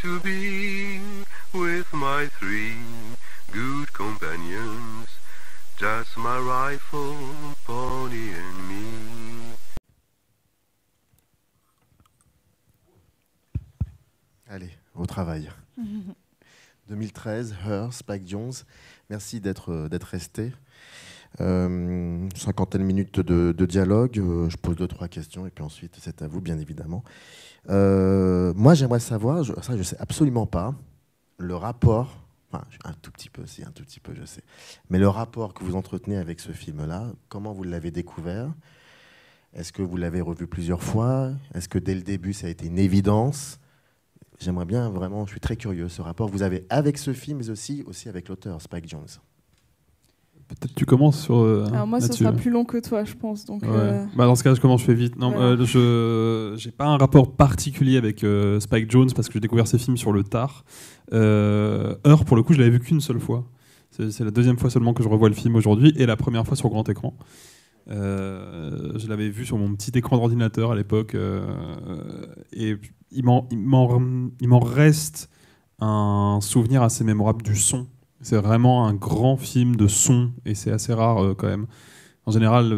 to be with my three good companions, just my rifle, pony and me. Allez, au travail. 2013, Her, Spike Jonze. Merci d'être resté. Cinquantaine de minutes de dialogue. Je pose 2-3 questions et puis ensuite c'est à vous, bien évidemment. Moi, j'aimerais savoir, ça je sais absolument pas, le rapport, enfin un tout petit peu, je sais, mais le rapport que vous entretenez avec ce film-là, comment vous l'avez découvert? Est-ce que vous l'avez revu plusieurs fois? Est-ce que dès le début ça a été une évidence? J'aimerais bien vraiment, je suis très curieux, ce rapport que vous avez avec ce film, mais aussi avec l'auteur, Spike Jonze. Peut-être tu commences sur. Alors moi, ce sera plus long que toi, je pense. Donc, ouais. Dans ce cas, je commence, je fais vite. Non, voilà. Je n'ai pas un rapport particulier avec Spike Jonze parce que j'ai découvert ces films sur le tard. Heure, pour le coup, je l'avais vu qu'une seule fois. C'est la deuxième fois seulement que je revois le film aujourd'hui et la première fois sur grand écran. Je l'avais vu sur mon petit écran d'ordinateur à l'époque et il m'en reste un souvenir assez mémorable du son. C'est vraiment un grand film de son et c'est assez rare quand même. En général,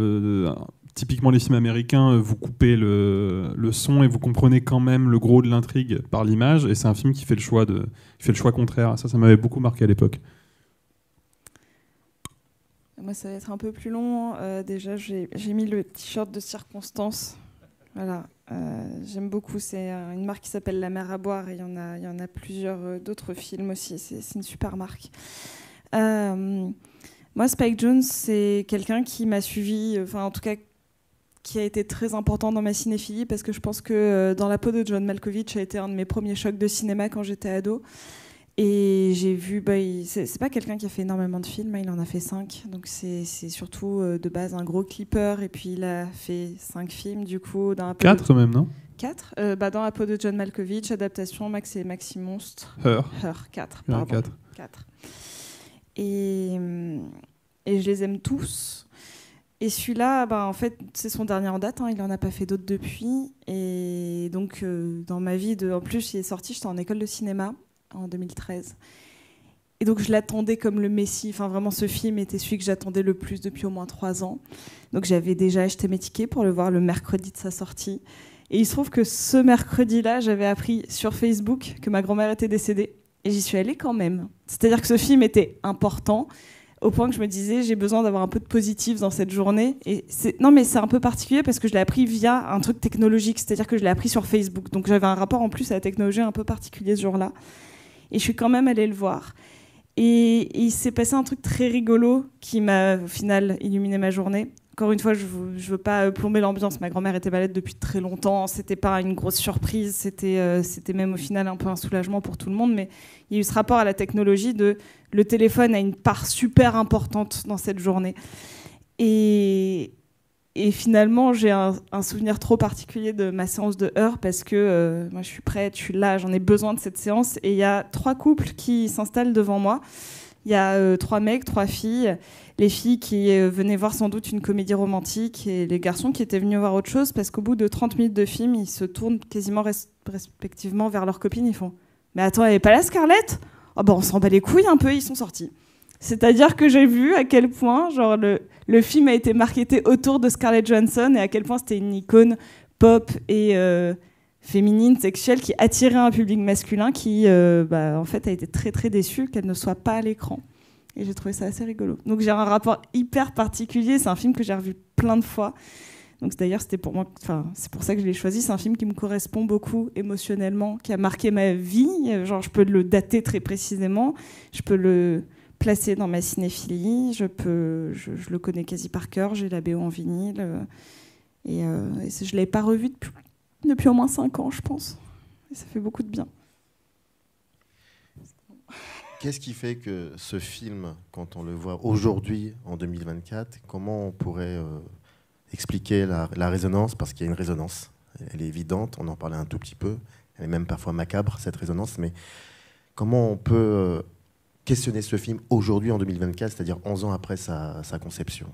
typiquement les films américains, vous coupez le son et vous comprenez quand même le gros de l'intrigue par l'image et c'est un film qui fait le choix contraire. Ça m'avait beaucoup marqué à l'époque. Moi, ça va être un peu plus long. Déjà, j'ai mis le t-shirt de circonstance. Voilà. J'aime beaucoup. C'est une marque qui s'appelle La Mer à boire et il y en a plusieurs d'autres films aussi. C'est une super marque. Moi, Spike Jonze, c'est quelqu'un qui m'a suivi, enfin en tout cas qui a été très important dans ma cinéphilie parce que je pense que Dans la peau de John Malkovich a été un de mes premiers chocs de cinéma quand j'étais ado. Et j'ai vu, c'est pas quelqu'un qui a fait énormément de films, il en a fait 5, donc c'est surtout de base un gros clipper, et puis il a fait 5 films du coup. 4 même, non? 4 Dans la peau de John Malkovich, adaptation Max et Maxi Monstre. Her, 4, pardon. 4. Et je les aime tous. Et celui-là, en fait, c'est son dernier en date, il en a pas fait d'autres depuis. Et donc, dans ma vie, en plus, il est sorti, j'étais en école de cinéma en 2013. Et donc je l'attendais comme le Messie. Enfin vraiment, ce film était celui que j'attendais le plus depuis au moins 3 ans. Donc j'avais déjà acheté mes tickets pour le voir le mercredi de sa sortie. Et il se trouve que ce mercredi-là, j'avais appris sur Facebook que ma grand-mère était décédée. Et j'y suis allée quand même. C'est-à-dire que ce film était important au point que je me disais, j'ai besoin d'avoir un peu de positif dans cette journée. Et non, mais c'est un peu particulier parce que je l'ai appris via un truc technologique. C'est-à-dire que je l'ai appris sur Facebook. Donc j'avais un rapport en plus à la technologie un peu particulier ce jour-là. Et je suis quand même allée le voir. Et il s'est passé un truc très rigolo qui m'a, au final, illuminé ma journée. Encore une fois, je veux pas plomber l'ambiance. Ma grand-mère était malade depuis très longtemps. C'était pas une grosse surprise. C'était même, au final, un peu un soulagement pour tout le monde. Mais il y a eu ce rapport à la technologie le téléphone a une part super importante dans cette journée. Et finalement, j'ai un souvenir trop particulier de ma séance de Heure parce que moi, je suis prête, je suis là, j'en ai besoin de cette séance. Et il y a 3 couples qui s'installent devant moi. Il y a 3 mecs, 3 filles. Les filles qui venaient voir sans doute une comédie romantique et les garçons qui étaient venus voir autre chose parce qu'au bout de 30 minutes de film, ils se tournent quasiment respectivement vers leurs copines. Ils font « Mais attends, elle n'est pas là, Scarlett ? Oh, on s'en bat les couilles un peu, ils sont sortis. » C'est-à-dire que j'ai vu à quel point le film a été marketé autour de Scarlett Johansson et à quel point c'était une icône pop et féminine, sexuelle, qui attirait un public masculin qui en fait a été très très déçu qu'elle ne soit pas à l'écran. Et j'ai trouvé ça assez rigolo. Donc j'ai un rapport hyper particulier, c'est un film que j'ai revu plein de fois. Donc d'ailleurs c'était pour moi, c'est pour ça que je l'ai choisi, c'est un film qui me correspond beaucoup émotionnellement, qui a marqué ma vie, je peux le dater très précisément, je peux le placé dans ma cinéphilie, je le connais quasi par cœur, j'ai la BO en vinyle et je ne l'ai pas revu depuis au moins 5 ans, je pense. Et ça fait beaucoup de bien. Qu'est-ce qui fait que ce film, quand on le voit aujourd'hui, en 2024, comment on pourrait expliquer la résonance? Parce qu'il y a une résonance, elle est évidente, on en parlait un tout petit peu, elle est même parfois macabre, cette résonance, mais comment on peut questionner ce film aujourd'hui en 2024, c'est-à-dire 11 ans après sa conception?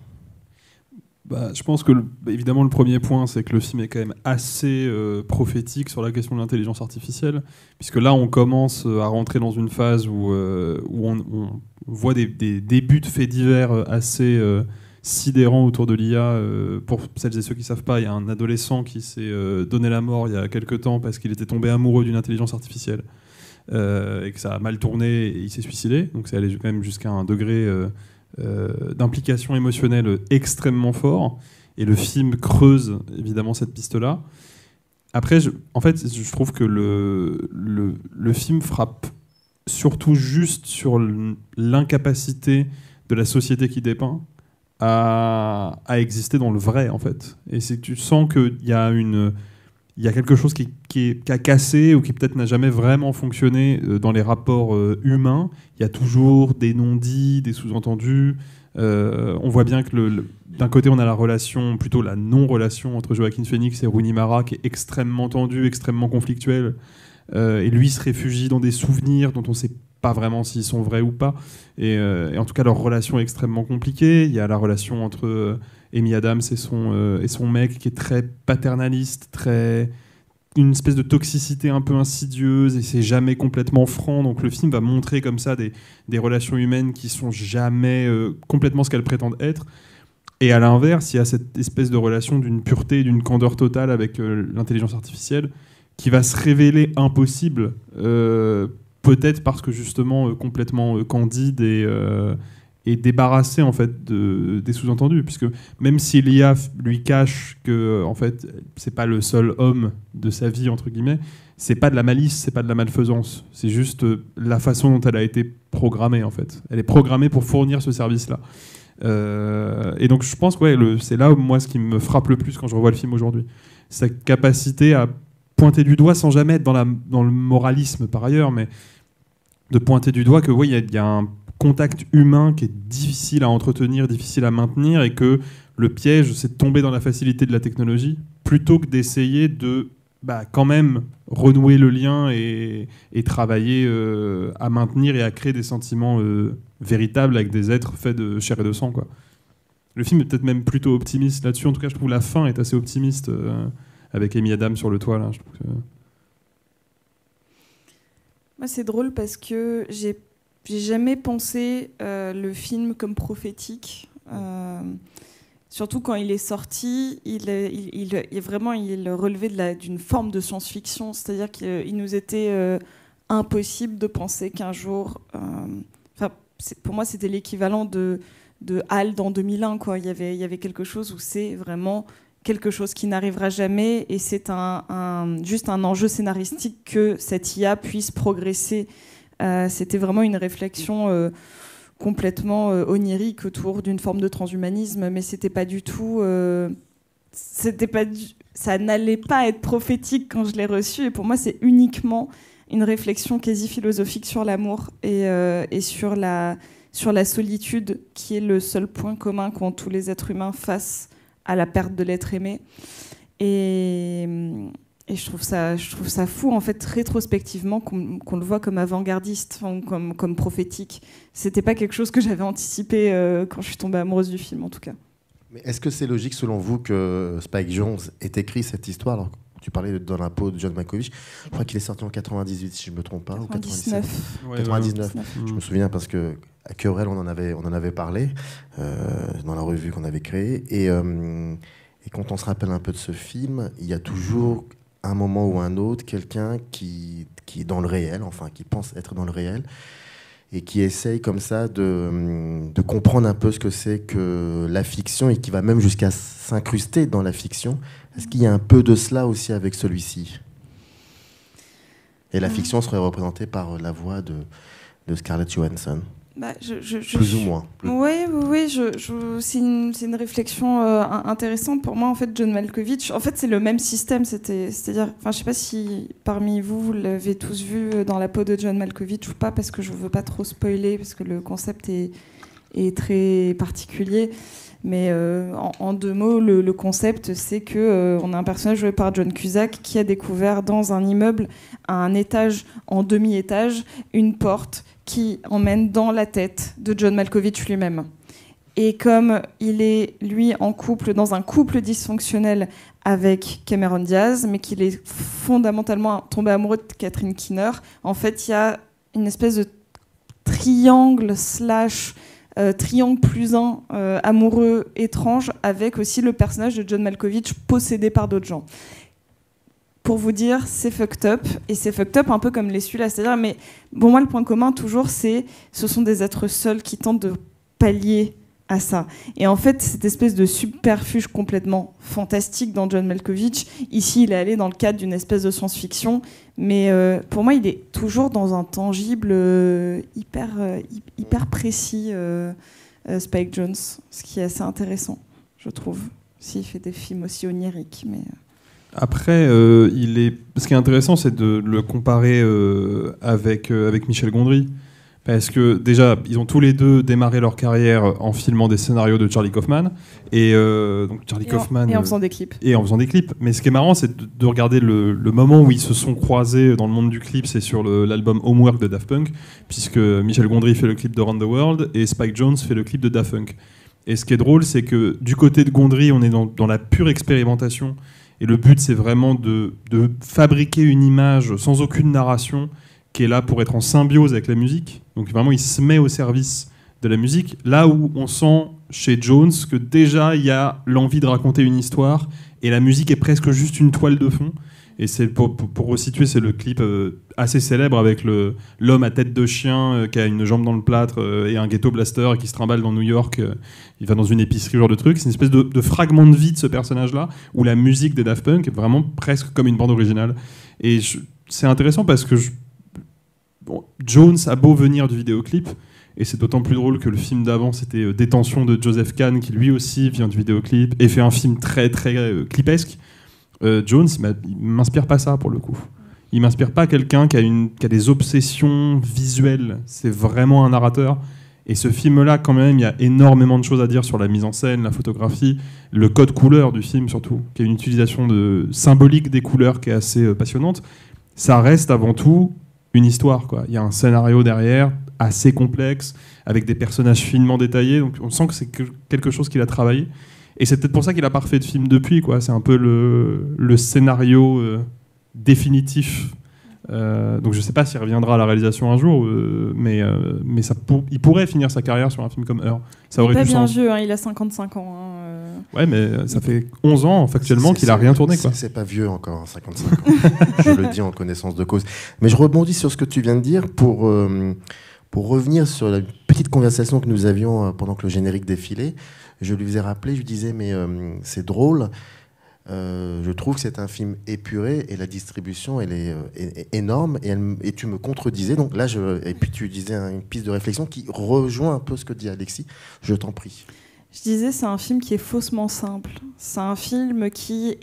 Je pense que, évidemment, le premier point, c'est que le film est quand même assez prophétique sur la question de l'intelligence artificielle, puisque là, on commence à rentrer dans une phase où on voit des débuts de faits divers assez sidérants autour de l'IA. Pour celles et ceux qui ne savent pas, il y a un adolescent qui s'est donné la mort il y a quelques temps parce qu'il était tombé amoureux d'une intelligence artificielle et que ça a mal tourné et il s'est suicidé. Donc c'est allé quand même jusqu'à un degré d'implication émotionnelle extrêmement fort, et le film creuse évidemment cette piste-là. Après, je trouve que le film frappe surtout juste sur l'incapacité de la société qui dépeint à exister dans le vrai, en fait. Et c'est que tu sens qu'il y a quelque chose qui a cassé ou qui peut-être n'a jamais vraiment fonctionné dans les rapports humains. Il y a toujours des non-dits, des sous-entendus. On voit bien que d'un côté, on a la relation, plutôt la non-relation entre Joaquin Phoenix et Rooney Mara, qui est extrêmement tendue, extrêmement conflictuelle. Et lui se réfugie dans des souvenirs dont on ne sait pas vraiment s'ils sont vrais ou pas. Et en tout cas, leur relation est extrêmement compliquée. Il y a la relation entre Amy Adams et son mec qui est très paternaliste, une espèce de toxicité un peu insidieuse, et c'est jamais complètement franc. Donc le film va montrer comme ça des relations humaines qui sont jamais complètement ce qu'elles prétendent être. Et à l'inverse, il y a cette espèce de relation d'une pureté, d'une candeur totale avec l'intelligence artificielle qui va se révéler impossible, peut-être parce que justement complètement candide et débarrassé en fait des sous-entendus, puisque même si l'IA lui cache que en fait c'est pas le seul homme de sa vie entre guillemets, c'est pas de la malice, c'est pas de la malfaisance, c'est juste la façon dont elle a été programmée en fait. Elle est programmée pour fournir ce service-là. Et donc je pense que c'est là où moi ce qui me frappe le plus quand je revois le film aujourd'hui, sa capacité à pointer du doigt sans jamais être dans le moralisme par ailleurs, mais de pointer du doigt que il y a un contact humain qui est difficile à entretenir, difficile à maintenir, et que le piège, c'est de tomber dans la facilité de la technologie, plutôt que d'essayer de quand même renouer le lien et travailler à maintenir et à créer des sentiments véritables avec des êtres faits de chair et de sang, quoi. Le film est peut-être même plutôt optimiste là-dessus. En tout cas, je trouve la fin est assez optimiste avec Amy Adams sur le toit. Là, je trouve que... Moi, c'est drôle parce que j'ai jamais pensé le film comme prophétique. Surtout quand il est sorti, il relevait d'une forme de science-fiction. C'est-à-dire qu'il nous était impossible de penser qu'un jour... pour moi, c'était l'équivalent de HAL dans 2001, quoi. Il y avait quelque chose où c'est vraiment quelque chose qui n'arrivera jamais, et c'est juste un enjeu scénaristique que cette IA puisse progresser. C'était vraiment une réflexion complètement onirique autour d'une forme de transhumanisme, mais c'était pas du tout... ça n'allait pas être prophétique quand je l'ai reçu, et pour moi, c'est uniquement une réflexion quasi philosophique sur l'amour et sur la solitude, qui est le seul point commun qu'ont tous les êtres humains face à la perte de l'être aimé. Et je trouve ça fou, en fait, rétrospectivement, qu'on le voit comme avant-gardiste, comme prophétique. C'était pas quelque chose que j'avais anticipé quand je suis tombée amoureuse du film, en tout cas. Mais est-ce que c'est logique, selon vous, que Spike Jonze ait écrit cette histoire? Alors, tu parlais de Dans la peau de John Malkovich. Je crois qu'il est sorti en 98, si je ne me trompe pas, 99. ou 99. Je me souviens parce que à Querelle, on en avait parlé dans la revue qu'on avait créée. Et quand on se rappelle un peu de ce film, il y a toujours un moment ou un autre quelqu'un qui est dans le réel, enfin qui pense être dans le réel, et qui essaye comme ça de comprendre un peu ce que c'est que la fiction, et qui va même jusqu'à s'incruster dans la fiction. Est-ce qu'il y a un peu de cela aussi avec celui-ci? Et la fiction serait représentée par la voix de Scarlett Johansson. Plus ou moins. Oui, c'est une réflexion intéressante pour moi. En fait, John Malkovich, en fait, c'est le même système. C'est-à-dire, je sais pas si parmi vous l'avez tous vu Dans la peau de John Malkovich ou pas, parce que je veux pas trop spoiler, parce que le concept est très particulier. Mais en deux mots, le concept, c'est que on a un personnage joué par John Cusack qui a découvert dans un immeuble, à un étage en demi-étage, une porte qui emmène dans la tête de John Malkovich lui-même. Et comme il est, lui, en couple, dans un couple dysfonctionnel avec Cameron Diaz, mais qu'il est fondamentalement tombé amoureux de Catherine Keener, en fait, il y a une espèce de triangle / triangle plus un amoureux étrange, avec aussi le personnage de John Malkovich possédé par d'autres gens. Pour vous dire, c'est fucked up, et c'est fucked up un peu comme les celui-là. C'est-à-dire, mais pour moi, le point commun, toujours, ce sont des êtres seuls qui tentent de pallier à ça. Et en fait, cette espèce de subterfuge complètement fantastique dans John Malkovich, ici, il est allé dans le cadre d'une espèce de science-fiction, mais pour moi, il est toujours dans un tangible hyper précis, Spike Jonze, ce qui est assez intéressant, je trouve, s'il fait des films aussi oniriques, mais... Après, ce qui est intéressant, c'est de le comparer avec Michel Gondry. Parce que déjà, ils ont tous les deux démarré leur carrière en filmant des scénarios de Charlie Kaufman. Et donc Charlie Kaufman. Et en faisant des clips. Et en faisant des clips. Mais ce qui est marrant, c'est de regarder le moment où ils se sont croisés dans le monde du clip, c'est sur l'album Homework de Daft Punk, puisque Michel Gondry fait le clip de Round the World et Spike Jonze fait le clip de Daft Punk. Et ce qui est drôle, c'est que du côté de Gondry, on est dans la pure expérimentation. Et le but, c'est vraiment de fabriquer une image sans aucune narration qui est là pour être en symbiose avec la musique. Donc vraiment, il se met au service de la musique. Là où on sent chez Jones que déjà, il y a l'envie de raconter une histoire et la musique est presque juste une toile de fond. Et c'est pour resituer, c'est le clip assez célèbre avec l'homme à tête de chien qui a une jambe dans le plâtre et un ghetto blaster et qui se trimballe dans New York. Il va dans une épicerie, ce genre de truc. C'est une espèce de fragment de vie de ce personnage-là où la musique des Daft Punk est vraiment presque comme une bande originale. Et c'est intéressant parce que Jones a beau venir du vidéoclip, et c'est d'autant plus drôle que le film d'avant c'était Détention de Joseph Kahn, qui lui aussi vient du vidéoclip et fait un film très très clipesque. Jones, il m'inspire pas ça pour le coup. Il m'inspire pas quelqu'un qui a des obsessions visuelles. C'est vraiment un narrateur. Et ce film-là, quand même, il y a énormément de choses à dire sur la mise en scène, la photographie, le code couleur du film surtout, qui a une utilisation symbolique des couleurs qui est assez passionnante. Ça reste avant tout une histoire, quoi. Il y a un scénario derrière assez complexe, avec des personnages finement détaillés, donc on sent que c'est quelque chose qu'il a travaillé. Et c'est peut-être pour ça qu'il a pas refait de film depuis, quoi. C'est un peu le scénario définitif. Donc je sais pas s'il reviendra à la réalisation un jour, mais il pourrait finir sa carrière sur un film comme Her. Ça aurait il est du pas bien sens. vieux, hein, il a 55 ans. Ouais, mais ça fait 11 ans factuellement qu'il a rien tourné, quoi. C'est pas vieux encore, 55 ans. Je le dis en connaissance de cause. Mais je rebondis sur ce que tu viens de dire pour revenir sur la petite conversation que nous avions pendant que le générique défilait. Je lui faisais rappeler, je lui disais, mais c'est drôle. Je trouve que c'est un film épuré et la distribution elle est énorme et tu me contredisais donc là et puis tu disais une piste de réflexion qui rejoint un peu ce que dit Alexis. Je t'en prie. Je disais c'est un film qui est faussement simple. C'est un film qui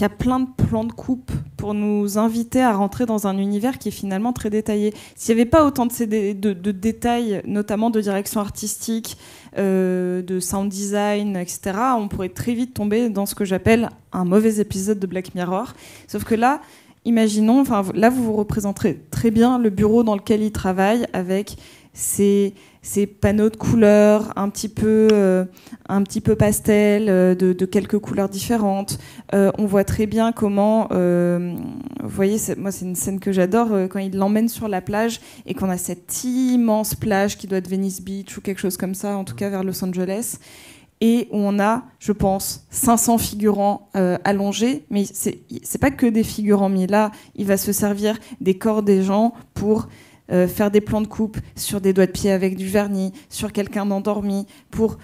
a plein de plans de coupe pour nous inviter à rentrer dans un univers qui est finalement très détaillé. S'il n'y avait pas autant de détails, notamment de direction artistique, de sound design, etc., on pourrait très vite tomber dans ce que j'appelle un mauvais épisode de Black Mirror. Sauf que là, imaginons, là vous vous représenterez très bien le bureau dans lequel il travaille avec ces panneaux de couleurs un petit peu pastel, de quelques couleurs différentes. On voit très bien comment, vous voyez, moi c'est une scène que j'adore, quand il l'emmène sur la plage et qu'on a cette immense plage qui doit être Venice Beach ou quelque chose comme ça, en tout cas vers Los Angeles, et où on a, je pense, 500 figurants allongés, mais c'est pas que des figurants mis là, il va se servir des corps des gens pour faire des plans de coupe sur des doigts de pied avec du vernis, sur quelqu'un d'endormi, pour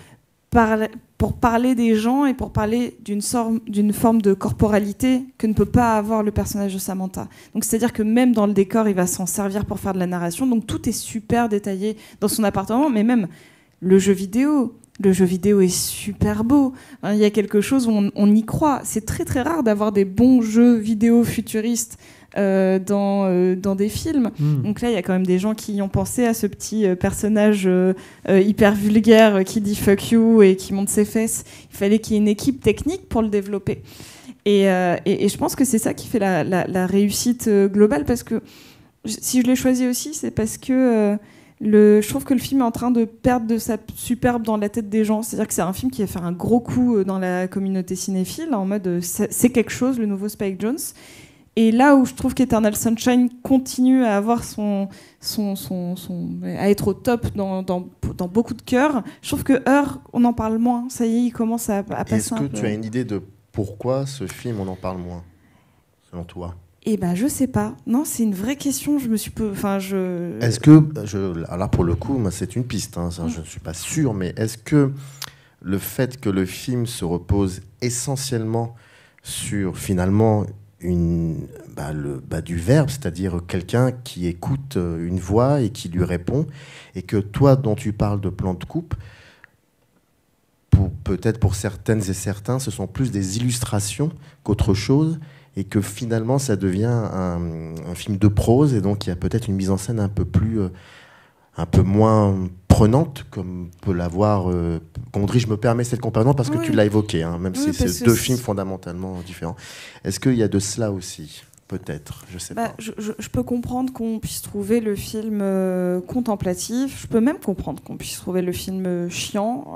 parler des gens et pour parler d'une forme de corporalité que ne peut pas avoir le personnage de Samantha. Donc c'est-à-dire que même dans le décor, il va s'en servir pour faire de la narration. Donc tout est super détaillé dans son appartement, mais même le jeu vidéo est super beau. Il y a quelque chose où on y croit. C'est très très rare d'avoir des bons jeux vidéo futuristes dans des films. Donc là, il y a quand même des gens qui y ont pensé à ce petit personnage hyper vulgaire qui dit fuck you et qui monte ses fesses. Il fallait qu'il y ait une équipe technique pour le développer. Et je pense que c'est ça qui fait la réussite globale, parce que si je l'ai choisi aussi, c'est parce que Je trouve que le film est en train de perdre de sa superbe dans la tête des gens. C'est-à-dire que c'est un film qui va faire un gros coup dans la communauté cinéphile, en mode c'est quelque chose, le nouveau Spike Jonze. Et là où je trouve qu'Eternal Sunshine continue à avoir à être au top dans beaucoup de cœurs, je trouve que Her, on en parle moins. Ça y est, il commence à passer Est-ce un que peu. tu as une idée de pourquoi ce film, on en parle moins, selon toi? Eh ben, je sais pas. Non, c'est une vraie question. Je me suis Est-ce que, alors pour le coup, moi, c'est une piste, hein, ça, je ne suis pas sûr, mais est-ce que le fait que le film se repose essentiellement sur finalement du verbe, c'est-à-dire quelqu'un qui écoute une voix et qui lui répond, et que toi, dont tu parles de plan de coupe, peut-être pour certaines et certains, ce sont plus des illustrations qu'autre chose, et que finalement ça devient un film de prose, et donc il y a peut-être une mise en scène un peu moins prenante, comme peut l'avoir Gondry. Je me permets cette comparaison parce que tu l'as évoqué, hein, même si c'est deux films fondamentalement différents. Est-ce qu'il y a de cela aussi? Peut-être, je sais pas. Je peux comprendre qu'on puisse trouver le film contemplatif, je peux même comprendre qu'on puisse trouver le film chiant.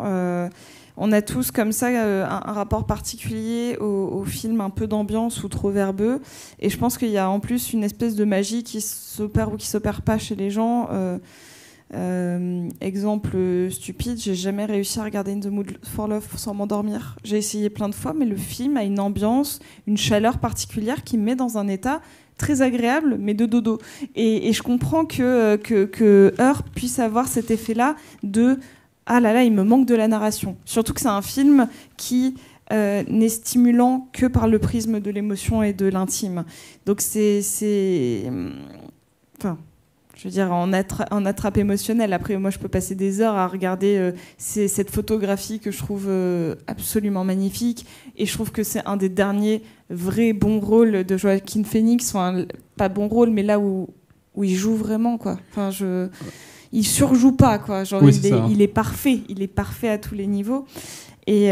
On a tous comme ça un rapport particulier au film un peu d'ambiance ou trop verbeux. Et je pense qu'il y a en plus une espèce de magie qui s'opère ou qui s'opère pas chez les gens. Exemple stupide, j'ai jamais réussi à regarder In the Mood for Love sans m'endormir. J'ai essayé plein de fois, mais le film a une ambiance, une chaleur particulière qui me met dans un état très agréable, mais de dodo. Et je comprends que Her puisse avoir cet effet-là de ah là là, il me manque de la narration. Surtout que c'est un film qui n'est stimulant que par le prisme de l'émotion et de l'intime. Donc enfin, je veux dire, en attrape émotionnelle. Après, moi, je peux passer des heures à regarder cette photographie que je trouve absolument magnifique. Et je trouve que c'est un des derniers vrais bons rôles de Joaquin Phoenix. Enfin, pas bon rôle, mais là où il joue vraiment, quoi. Enfin, il surjoue pas, quoi. Genre, oui, il est parfait. Il est parfait à tous les niveaux. Et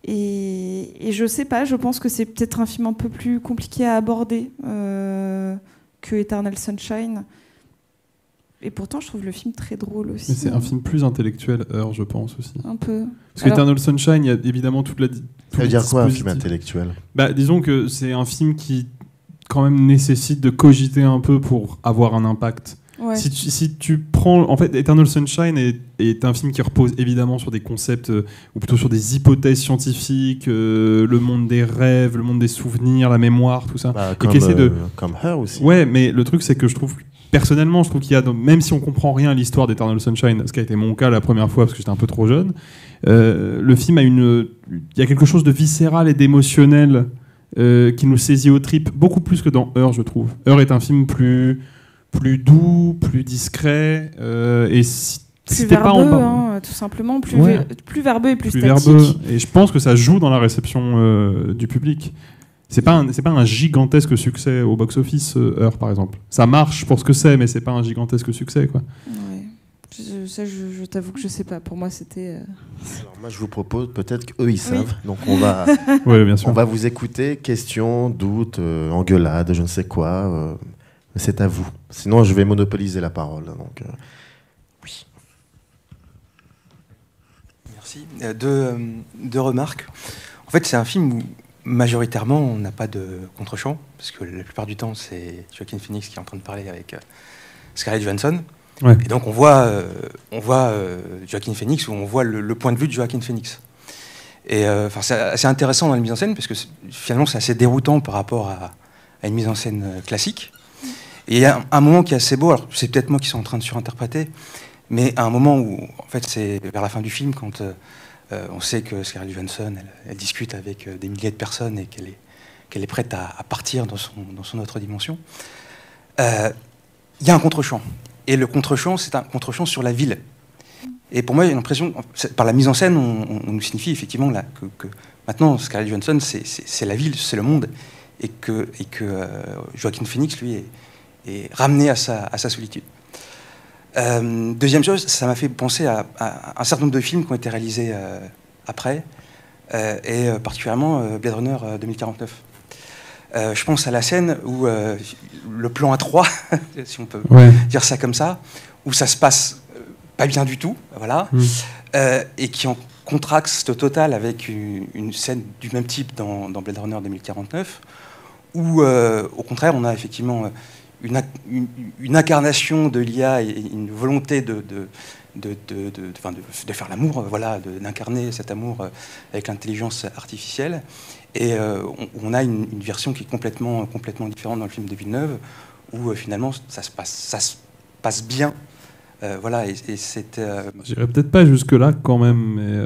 je sais pas, je pense que c'est peut-être un film un peu plus compliqué à aborder que Eternal Sunshine. Et pourtant, je trouve le film très drôle aussi. Mais c'est un film plus intellectuel, Her, je pense aussi. Un peu. Parce qu'Eternal Sunshine, il y a évidemment toute la. Ça veut dire quoi, un film intellectuel? Disons que c'est un film qui, quand même, nécessite de cogiter un peu pour avoir un impact. Ouais. Si tu prends... En fait, Eternal Sunshine est un film qui repose évidemment sur des concepts, ou plutôt sur des hypothèses scientifiques, le monde des rêves, le monde des souvenirs, la mémoire, tout ça. Comme Her aussi. Ouais, mais le truc, c'est que personnellement, je trouve qu'il y a, même si on comprend rien à l'histoire d'Eternal Sunshine, ce qui a été mon cas la première fois parce que j'étais un peu trop jeune, le film il y a quelque chose de viscéral et d'émotionnel qui nous saisit aux tripes, beaucoup plus que dans Her, je trouve. Her est un film plus doux, plus discret, et plus verbeux, tout simplement, plus verbeux et plus statique. Verbeux. Et je pense que ça joue dans la réception du public. C'est pas un gigantesque succès au box-office, Her, par exemple. Ça marche pour ce que c'est, mais c'est pas un gigantesque succès, quoi. Ouais. Je t'avoue que je sais pas. Pour moi, c'était... Alors moi, je vous propose, peut-être qu'eux, ils savent. Donc on va, oui, bien sûr. On va vous écouter. Questions, doutes, engueulades, je ne sais quoi. C'est à vous. Sinon, je vais monopoliser la parole. Donc, oui. Merci. Deux remarques. En fait, c'est un film où, majoritairement, on n'a pas de contre-champ, parce que la plupart du temps, c'est Joaquin Phoenix qui est en train de parler avec Scarlett Johansson. Ouais. Et donc, on voit Joaquin Phoenix, où on voit le point de vue de Joaquin Phoenix. Et c'est assez intéressant dans la mise en scène, parce que finalement, c'est assez déroutant par rapport à une mise en scène classique. Et il y a un moment qui est assez beau, alors c'est peut-être moi qui suis en train de surinterpréter, mais à un moment où, en fait, c'est vers la fin du film, quand on sait que Scarlett Johansson, elle discute avec des milliers de personnes et qu'elle est prête à partir dans son autre dimension, il y a un contre-champ. Et le contre-champ, c'est un contre-champ sur la ville. Et pour moi, il y a l'impression, par la mise en scène, on nous signifie effectivement là, que maintenant, Scarlett Johansson, c'est la ville, c'est le monde, et que Joaquin Phoenix, lui, est ramené à sa solitude. Deuxième chose, ça m'a fait penser à un certain nombre de films qui ont été réalisés après, et particulièrement Blade Runner 2049. Je pense à la scène où le plan A3, si on peut dire ça comme ça, où ça se passe pas bien du tout, voilà, et qui en contraste total avec une scène du même type dans Blade Runner 2049, où au contraire on a effectivement une incarnation de l'IA et une volonté de faire l'amour, voilà, d'incarner cet amour avec l'intelligence artificielle. Et on a une version qui est complètement différente dans le film de Villeneuve, où finalement ça se passe bien. Voilà, et c'est. J'irai peut-être pas jusque-là quand même, mais.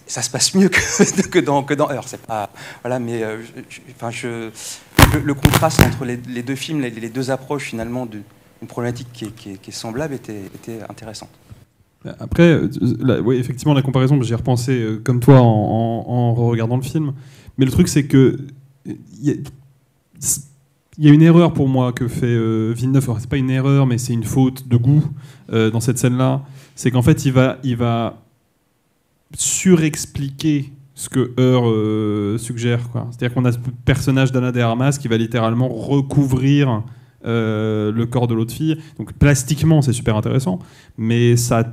Ça se passe mieux que dans Heure. C'est pas. Voilà, mais le contraste entre les deux films, les deux approches finalement d'une problématique qui est semblable était intéressante. Après, oui, effectivement, la comparaison, j'y ai repensé comme toi en regardant le film. Mais le truc, c'est que il y a une erreur pour moi que fait Villeneuve. Alors, c'est pas une erreur, mais c'est une faute de goût dans cette scène-là. C'est qu'en fait, il va surexpliquer ce que Heure suggère, quoi. C'est-à-dire qu'on a ce personnage d'Anna de Armas qui va littéralement recouvrir le corps de l'autre fille. Donc plastiquement, c'est super intéressant, mais ça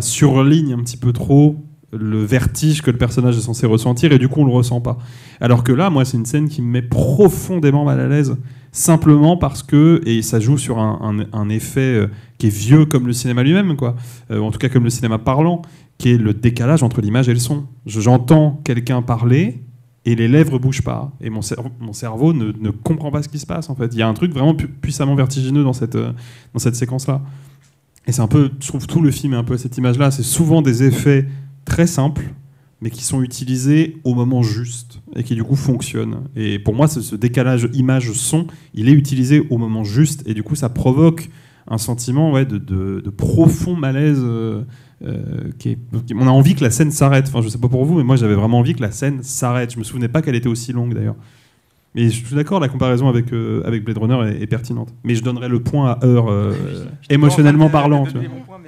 surligne un petit peu trop le vertige que le personnage est censé ressentir, et du coup, on le ressent pas. Alors que là, moi, c'est une scène qui me met profondément mal à l'aise, simplement parce que, et ça joue sur un effet qui est vieux comme le cinéma lui-même, quoi. En tout cas comme le cinéma parlant, qui est le décalage entre l'image et le son. J'entends quelqu'un parler, et les lèvres bougent pas. Et mon cerveau ne comprend pas ce qui se passe, en fait. Il y a un truc vraiment puissamment vertigineux dans cette séquence-là. Et c'est un peu, je trouve, tout le film est un peu cette image-là. C'est souvent des effets très simples, mais qui sont utilisés au moment juste, et qui du coup fonctionnent. Et pour moi, ce décalage image-son, il est utilisé au moment juste, et du coup, ça provoque un sentiment de profond malaise. On a envie que la scène s'arrête. Enfin, je sais pas pour vous, mais moi j'avais vraiment envie que la scène s'arrête. Je me souvenais pas qu'elle était aussi longue d'ailleurs. Mais je suis d'accord, la comparaison avec Blade Runner est pertinente. Mais je donnerais le point à Heure, émotionnellement parlant. Tu vois.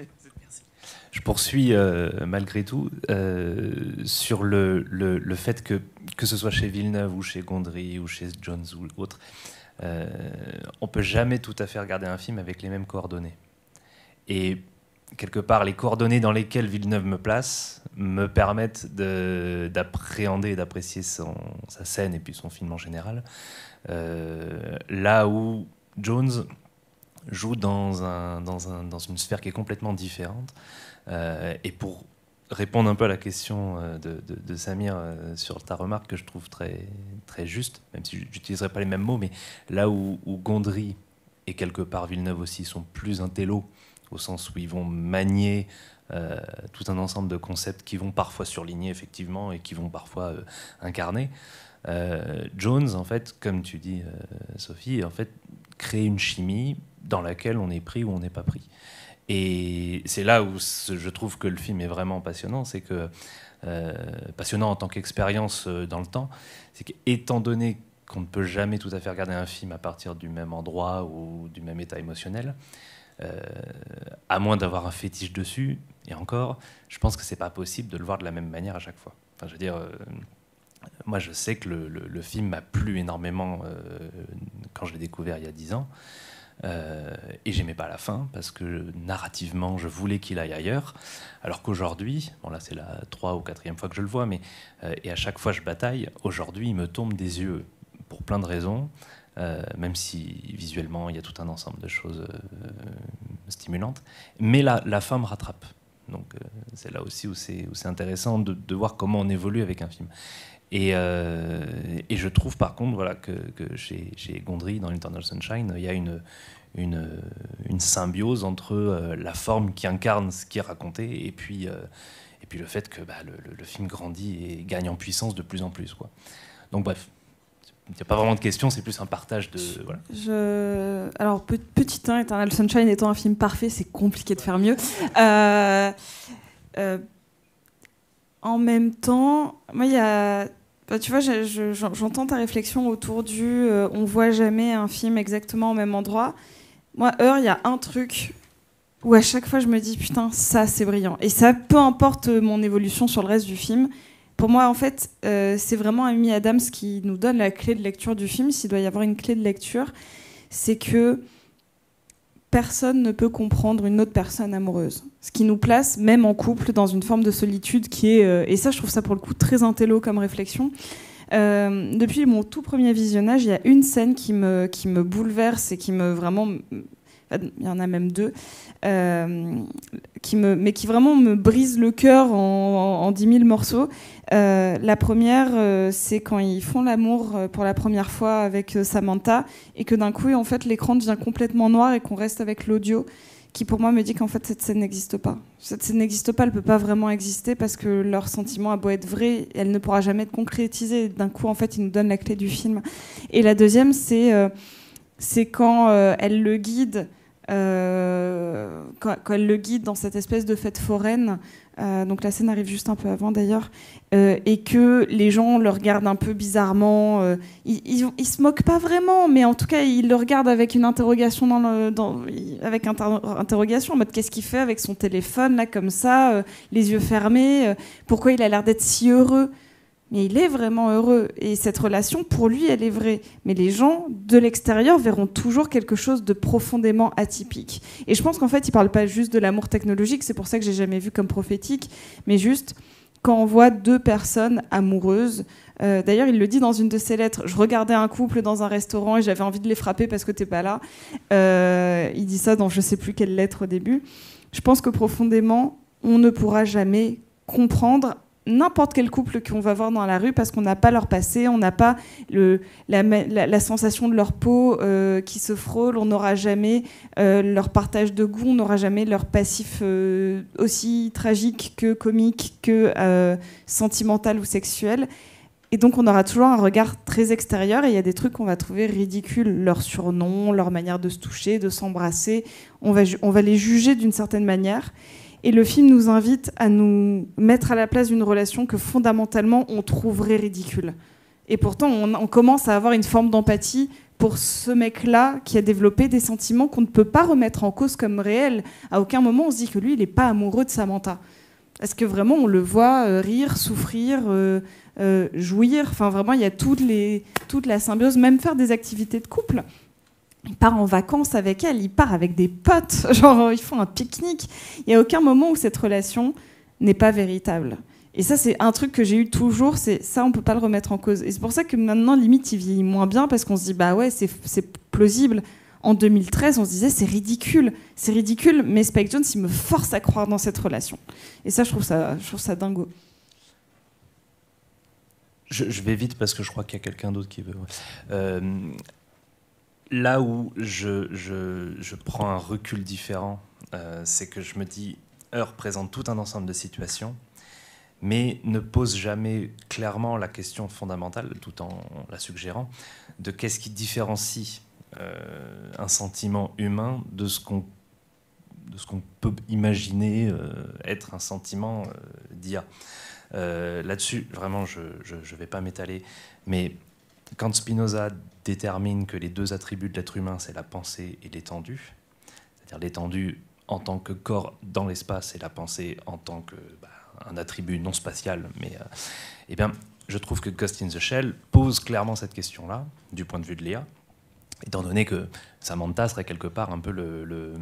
Je poursuis malgré tout sur le fait que ce soit chez Villeneuve ou chez Gondry ou chez Jones ou autre, on peut jamais tout à fait regarder un film avec les mêmes coordonnées. Et quelque part, les coordonnées dans lesquelles Villeneuve me place me permettent d'appréhender et d'apprécier sa scène et puis son film en général. Là où Jones joue dans une sphère qui est complètement différente. Et pour répondre un peu à la question de Samir sur ta remarque que je trouve très, très juste, même si je n'utiliserai pas les mêmes mots, mais là où Gondry et quelque part Villeneuve aussi sont plus intello, au sens où ils vont manier tout un ensemble de concepts qui vont parfois surligner effectivement et qui vont parfois incarner. Jones, en fait, comme tu dis, Sophie, en fait, crée une chimie dans laquelle on est pris ou on n'est pas pris. Et c'est là où je trouve que le film est vraiment passionnant, c'est que passionnant en tant qu'expérience dans le temps, c'est qu'étant donné qu'on ne peut jamais tout à fait regarder un film à partir du même endroit ou du même état émotionnel, à moins d'avoir un fétiche dessus, et encore, je pense que c'est pas possible de le voir de la même manière à chaque fois. Enfin, je veux dire, moi je sais que le film m'a plu énormément quand je l'ai découvert il y a 10 ans, et j'aimais pas la fin parce que narrativement je voulais qu'il aille ailleurs, alors qu'aujourd'hui, bon là c'est la 3e ou 4e fois que je le vois, mais et à chaque fois je bataille, aujourd'hui il me tombe des yeux pour plein de raisons. Même si visuellement il y a tout un ensemble de choses stimulantes, mais la fin me rattrape. Donc c'est là aussi où c'est intéressant de voir comment on évolue avec un film. Et je trouve par contre voilà, que chez Gondry, dans Eternal Sunshine, il y a une symbiose entre la forme qui incarne ce qui est raconté et puis le fait que le film grandit et gagne en puissance de plus en plus, quoi. Donc bref. Il n'y a pas vraiment de question, c'est plus un partage de... Voilà. Alors, petit 1, Eternal Sunshine étant un film parfait, c'est compliqué de faire mieux. En même temps, moi, il y a... tu vois, j'entends ta réflexion autour du on voit jamais un film exactement au même endroit. Moi, Heure, il y a un truc où à chaque fois je me dis putain, ça c'est brillant. Et ça, peu importe mon évolution sur le reste du film, Pour moi, en fait, c'est vraiment Amy Adams qui nous donne la clé de lecture du film. S'il doit y avoir une clé de lecture, c'est que personne ne peut comprendre une autre personne amoureuse. Ce qui nous place, même en couple, dans une forme de solitude qui est... et ça, je trouve ça pour le coup très intello comme réflexion. Depuis mon tout premier visionnage, il y a une scène qui me bouleverse et qui me vraiment... Il y en a même deux, mais qui vraiment me brise le cœur en 10 000 morceaux. La première, c'est quand ils font l'amour pour la première fois avec Samantha et que d'un coup, en fait, l'écran devient complètement noir et qu'on reste avec l'audio, qui pour moi me dit qu'en fait cette scène n'existe pas. Cette scène n'existe pas, elle peut pas vraiment exister parce que leur sentiment a beau être vrai, elle ne pourra jamais être concrétisée. D'un coup, en fait, ils nous donnent la clé du film. Et la deuxième, c'est quand elle le guide. Quand elle le guide dans cette espèce de fête foraine, donc la scène arrive juste un peu avant d'ailleurs, et que les gens le regardent un peu bizarrement, ils se moquent pas vraiment, mais en tout cas ils le regardent avec une interrogation interrogation en mode qu'est-ce qu'il fait avec son téléphone là comme ça, les yeux fermés, pourquoi il a l'air d'être si heureux. Mais il est vraiment heureux. Et cette relation, pour lui, elle est vraie. Mais les gens de l'extérieur verront toujours quelque chose de profondément atypique. Et je pense qu'en fait, il ne parle pas juste de l'amour technologique, c'est pour ça que je n'ai jamais vu comme prophétique, mais juste quand on voit deux personnes amoureuses. D'ailleurs, il le dit dans une de ses lettres. Je regardais un couple dans un restaurant et j'avais envie de les frapper parce que tu n'es pas là. Il dit ça dans je ne sais plus quelle lettre au début. Je pense que profondément, on ne pourra jamais comprendre n'importe quel couple qu'on va voir dans la rue parce qu'on n'a pas leur passé, on n'a pas la sensation de leur peau qui se frôle, on n'aura jamais leur partage de goût, on n'aura jamais leur passif aussi tragique que comique, que sentimental ou sexuel. Et donc on aura toujours un regard très extérieur et il y a des trucs qu'on va trouver ridicules, leur surnom, leur manière de se toucher, de s'embrasser, on va les juger d'une certaine manière. Et le film nous invite à nous mettre à la place d'une relation que fondamentalement on trouverait ridicule. Et pourtant, on commence à avoir une forme d'empathie pour ce mec-là qui a développé des sentiments qu'on ne peut pas remettre en cause comme réels. À aucun moment on se dit que lui, il n'est pas amoureux de Samantha. Est-ce que vraiment on le voit rire, souffrir, jouir ? Enfin, vraiment, il y a toute la symbiose, même faire des activités de couple. Il part en vacances avec elle, il part avec des potes, genre ils font un pique-nique. Il n'y a aucun moment où cette relation n'est pas véritable. Et ça, c'est un truc que j'ai eu toujours, c'est ça, on ne peut pas le remettre en cause. Et c'est pour ça que maintenant, limite, il vieillit moins bien, parce qu'on se dit, bah ouais, c'est plausible. En 2013, on se disait, c'est ridicule, mais Spike Jonze, il me force à croire dans cette relation. Et ça, je trouve ça dingo. Je vais vite, parce que je crois qu'il y a quelqu'un d'autre qui veut... Là où je prends un recul différent, c'est que je me dis, Heure présente tout un ensemble de situations, mais ne pose jamais clairement la question fondamentale, tout en la suggérant, de qu'est-ce qui différencie un sentiment humain de ce qu'on peut imaginer être un sentiment d'IA. Là-dessus, vraiment, je ne vais pas m'étaler, mais quand Spinoza détermine que les deux attributs de l'être humain, c'est la pensée et l'étendue, c'est-à-dire l'étendue en tant que corps dans l'espace et la pensée en tant que un attribut non spatial, mais eh bien, je trouve que Ghost in the Shell pose clairement cette question-là, du point de vue de Léa, étant donné que Samantha serait quelque part un peu le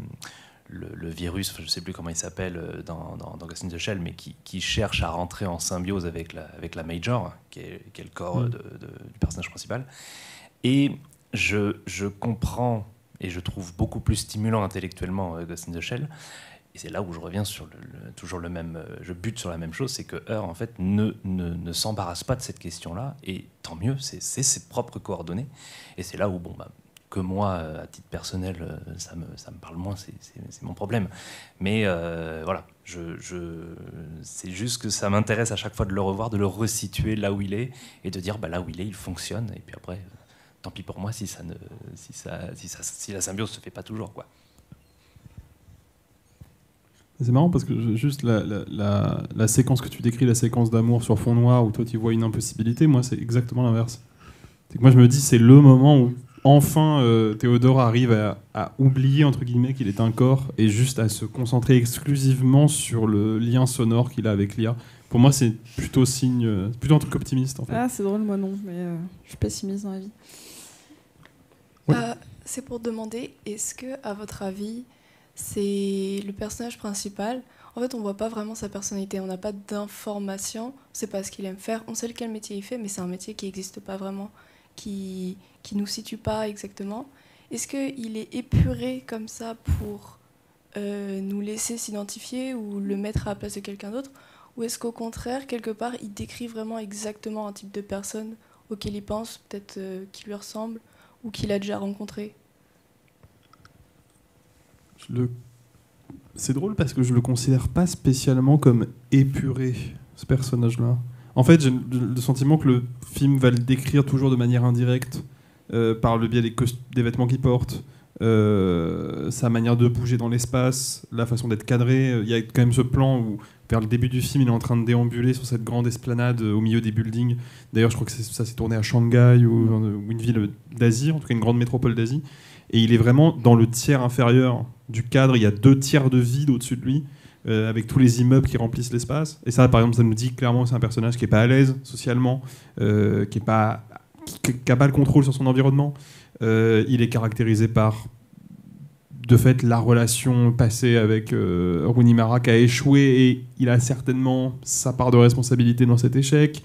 virus, je ne sais plus comment il s'appelle dans Ghost in the Shell, mais qui cherche à rentrer en symbiose avec la Major, qui est le corps du personnage principal. Et je comprends et je trouve beaucoup plus stimulant intellectuellement Ghost in the Shell. Et c'est là où je reviens sur toujours le même... je bute sur la même chose, c'est que Heure, en fait, ne s'embarrasse pas de cette question-là. Et tant mieux, c'est ses propres coordonnées. Et c'est là où, que moi, à titre personnel, ça me parle moins, c'est mon problème. Mais voilà, c'est juste que ça m'intéresse à chaque fois de le revoir, de le resituer là où il est, et de dire, là où il est, il fonctionne. Et puis après, tant pis pour moi si la symbiose se fait pas toujours, quoi. C'est marrant parce que juste la séquence que tu décris, la séquence d'amour sur fond noir où toi tu vois une impossibilité, moi c'est exactement l'inverse. C'est que moi je me dis c'est le moment où enfin Théodore arrive à oublier entre guillemets qu'il est un corps et juste à se concentrer exclusivement sur le lien sonore qu'il a avec Lia. Pour moi, c'est plutôt plutôt un truc optimiste en fait. Ah, c'est drôle, moi non, mais je suis pessimiste dans la vie. Oui. C'est pour demander, est-ce que, à votre avis, c'est le personnage principal? En fait, on voit pas vraiment sa personnalité, on n'a pas d'informations, on sait pas ce qu'il aime faire, on sait quel métier il fait, mais c'est un métier qui n'existe pas vraiment, qui nous situe pas exactement. Est-ce qu'il est épuré comme ça pour nous laisser s'identifier ou le mettre à la place de quelqu'un d'autre? Ou est-ce qu'au contraire, quelque part, il décrit vraiment exactement un type de personne auquel il pense, peut-être qui lui ressemble ou qu'il a déjà rencontré? C'est drôle parce que je le considère pas spécialement comme épuré, ce personnage-là. En fait, j'ai le sentiment que le film va le décrire toujours de manière indirecte, par le biais des vêtements qu'il porte, sa manière de bouger dans l'espace, la façon d'être cadré. Il y a quand même ce plan où, vers le début du film, il est en train de déambuler sur cette grande esplanade au milieu des buildings. D'ailleurs, je crois que ça s'est tourné à Shanghai ou une ville d'Asie, en tout cas une grande métropole d'Asie. Et il est vraiment dans le tiers inférieur du cadre. Il y a 2 tiers de vide au-dessus de lui, avec tous les immeubles qui remplissent l'espace. Et ça, par exemple, ça nous dit clairement que c'est un personnage qui n'est pas à l'aise socialement, qui n'a pas le contrôle sur son environnement. Il est caractérisé par, de fait, la relation passée avec Rooney Mara qui a échoué, et il a certainement sa part de responsabilité dans cet échec.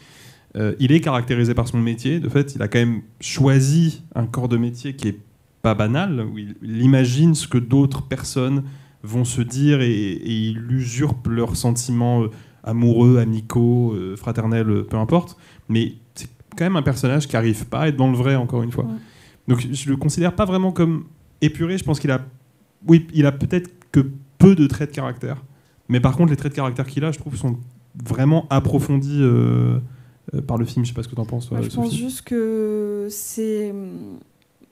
Il est caractérisé par son métier. De fait, il a quand même choisi un corps de métier qui est pas banal, où il imagine ce que d'autres personnes vont se dire, et il usurpe leurs sentiments amoureux, amicaux, fraternels, peu importe. Mais c'est quand même un personnage qui n'arrive pas à être dans le vrai, encore une fois. Ouais. Donc je le considère pas vraiment comme épuré. Je pense qu'il a peut-être que peu de traits de caractère. Mais par contre, les traits de caractère qu'il a, je trouve, sont vraiment approfondis par le film. Je sais pas ce que tu en penses, toi, je pense juste que c'est...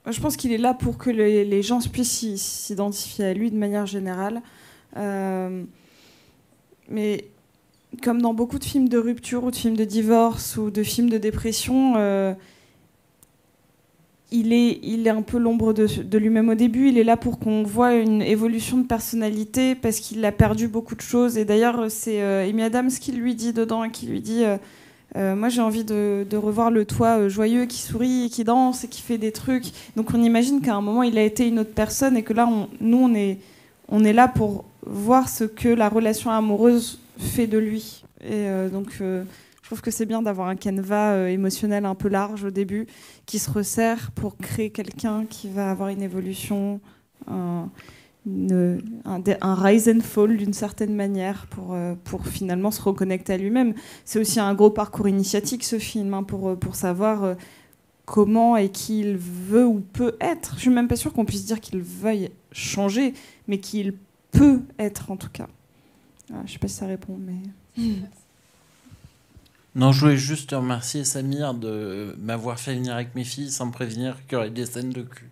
Je pense qu'il est là pour que les gens puissent s'identifier à lui de manière générale. Mais comme dans beaucoup de films de rupture ou de films de divorce ou de films de dépression, il est un peu l'ombre de lui-même au début. Il est là pour qu'on voit une évolution de personnalité parce qu'il a perdu beaucoup de choses. Et d'ailleurs, c'est Amy Adams qui lui dit dedans, et qui lui dit... moi j'ai envie de revoir le toit joyeux qui sourit et qui danse et qui fait des trucs. Donc on imagine qu'à un moment il a été une autre personne, et que là on est là pour voir ce que la relation amoureuse fait de lui. Et donc je trouve que c'est bien d'avoir un canevas émotionnel un peu large au début qui se resserre pour créer quelqu'un qui va avoir une évolution, un rise and fall d'une certaine manière pour finalement se reconnecter à lui-même. C'est aussi un gros parcours initiatique, ce film, hein, pour savoir comment et qui il veut ou peut être. Je suis même pas sûre qu'on puisse dire qu'il veuille changer, mais qu'il peut être, en tout cas. Ah, je sais pas si ça répond, mais... Non, je voulais juste te remercier, Samir, de m'avoir fait venir avec mes filles sans me prévenir qu'il y aurait des scènes de cul.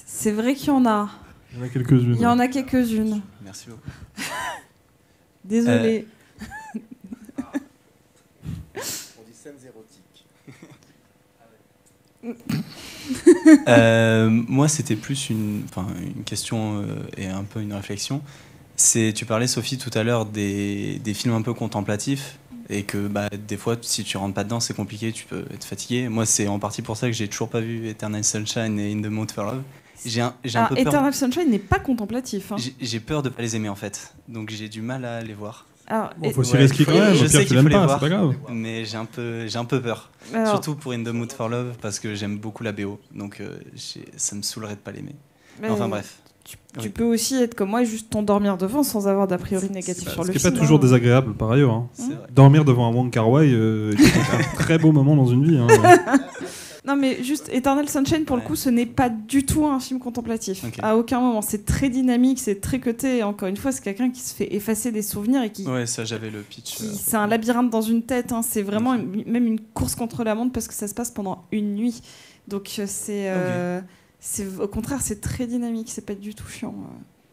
C'est vrai qu'il y en a. Il y en a quelques-unes. Il y en a quelques-unes. Merci beaucoup. Désolée. On dit scènes érotiques. Moi, c'était plus une question et un peu une réflexion. Tu parlais, Sophie, tout à l'heure des films un peu contemplatifs, et que des fois, si tu rentres pas dedans, c'est compliqué, tu peux être fatigué. Moi, c'est en partie pour ça que j'ai toujours pas vu Eternal Sunshine et In the Mood for Love. J'ai un peu peur. Eternal Sunshine n'est pas contemplatif. Hein. J'ai peur de pas les aimer, en fait. Donc j'ai du mal à les voir. Il faut s'y risquer quand même. Je sais qu'il faut les voir, c'est pas grave. Mais j'ai un peu peur. Alors, surtout pour In the Mood for Love, parce que j'aime beaucoup la BO. Donc ça me saoulerait de pas l'aimer. Enfin bref. Tu peux aussi être comme moi et juste t'endormir devant sans avoir d'a priori négatif sur le film. Ce qui n'est pas toujours désagréable par ailleurs. Hein. Dormir devant un Wong Kar-wai, c'est un très beau moment dans une vie. Hein. Non mais juste Eternal Sunshine, pour le coup, ce n'est pas du tout un film contemplatif. Okay. À aucun moment. C'est très dynamique, c'est très cuté. Encore une fois, c'est quelqu'un qui se fait effacer des souvenirs et qui... Ouais, ça j'avais le pitch. C'est un labyrinthe dans une tête. Hein. C'est vraiment même une course contre la montre parce que ça se passe pendant une nuit. Donc c'est... au contraire, c'est très dynamique, c'est pas du tout chiant.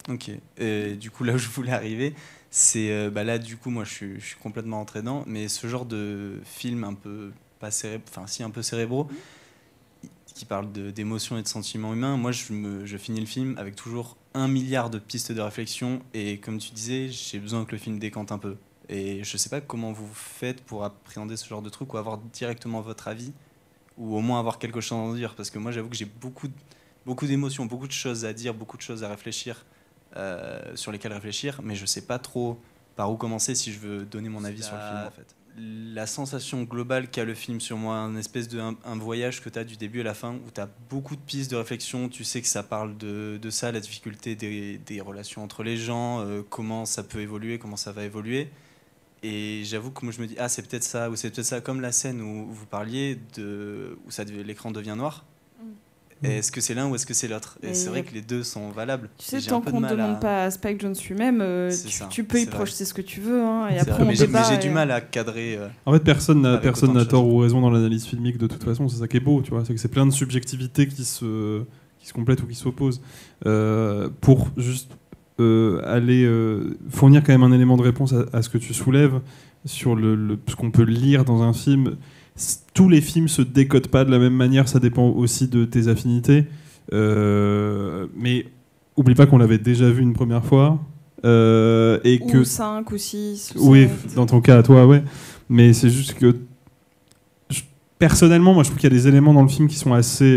Ok. Et du coup, là où je voulais arriver, c'est là, du coup, moi, je suis complètement entré dedans, mais ce genre de film un peu pas enfin si un peu cérébraux, qui parlent d'émotions et de sentiments humains. Moi, je finis le film avec toujours 1 milliard de pistes de réflexion, et comme tu disais, j'ai besoin que le film décante un peu. Et je sais pas comment vous faites pour appréhender ce genre de truc, ou avoir directement votre avis, ou au moins avoir quelque chose à en dire, parce que moi, j'avoue que j'ai beaucoup d'émotions, beaucoup de choses à dire, beaucoup de choses à réfléchir, sur lesquelles réfléchir, mais je sais pas trop par où commencer si je veux donner mon avis sur le film, en fait. La sensation globale qu'a le film sur moi, un espèce de un voyage que tu as du début à la fin, où tu as beaucoup de pistes de réflexion, tu sais que ça parle de ça, la difficulté des relations entre les gens, comment ça peut évoluer, comment ça va évoluer. Et j'avoue que moi je me dis, ah c'est peut-être ça, ou c'est peut-être ça, comme la scène où vous parliez, où l'écran devient noir. Est-ce que c'est l'un ou est-ce que c'est l'autre? Et c'est vrai que les deux sont valables. Tu sais, tant qu'on ne demande pas à Spike Jonze lui-même, tu peux y projeter ce que tu veux. Hein, et après, mais j'ai du mal à cadrer. En fait, personne n'a tort ou raison dans l'analyse filmique de toute façon. C'est ça qui est beau, tu vois. C'est que c'est plein de subjectivités qui se complètent ou qui s'opposent. Pour juste aller fournir quand même un élément de réponse à ce que tu soulèves sur ce qu'on peut lire dans un film. Tous les films se décodent pas de la même manière, ça dépend aussi de tes affinités. Mais oublie pas qu'on l'avait déjà vu une première fois. Et ou que 5 ou 6. Oui, dans ton cas, à toi, ouais. Mais c'est juste que personnellement, moi je trouve qu'il y a des éléments dans le film qui sont assez.